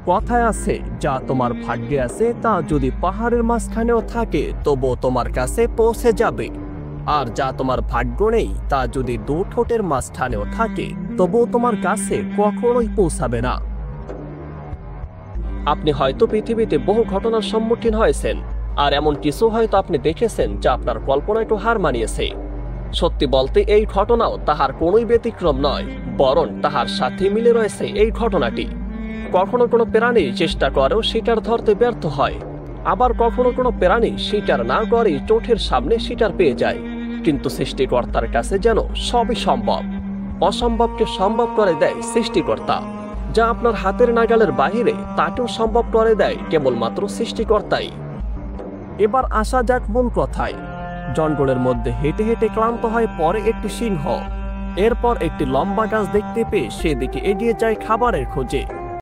কথায় আছে, যা তোমার ভাগ্যে আছে তা যদি পাহাড়ের মাঝখানেও থাকে তবু তোমার কাছে পৌঁছে যাবে, আর যা তোমার ভাগ্য নেই তা যদি দু ঠোঁটের মাঝখানেও থাকে তবু তোমার কাছে কখনোই পৌঁছাবে না। আপনি হয়তো পৃথিবীতে বহু ঘটনার সম্মুখীন হয়েছেন, আর এমন কিছু হয়তো আপনি দেখেছেন যা আপনার কল্পনা একটু হার মানিয়েছে। সত্যি বলতে এই ঘটনাও তাহার কোনোই ব্যতিক্রম নয়, বরং তাহার সাথে মিলে রয়েছে এই ঘটনাটি। কখনো কোনো প্রাণী চেষ্টা করেও শিকার ধরতে ব্যর্থ হয়, আবার কখনো কোনো প্রাণী শিকার না করেই চোখের সামনে শিকার পেয়ে যায়। কিন্তু সৃষ্টিকর্তার কাছে যেন সবই সম্ভব। অসম্ভবকে সম্ভব করে দেয় সৃষ্টিকর্তা। যা আপনার হাতের নাগালের বাহিরে তাকেও সম্ভব করে দেয় কেবলমাত্র সৃষ্টিকর্তাই। এবার আসা যাক মূল কথায়। জঙ্গলের মধ্যে হেঁটে হেঁটে ক্লান্ত হয় পরে একটি সিংহ। এরপর একটি লম্বা গাছ দেখতে পেয়ে সেদিকে এগিয়ে যায় খাবারের খোঁজে।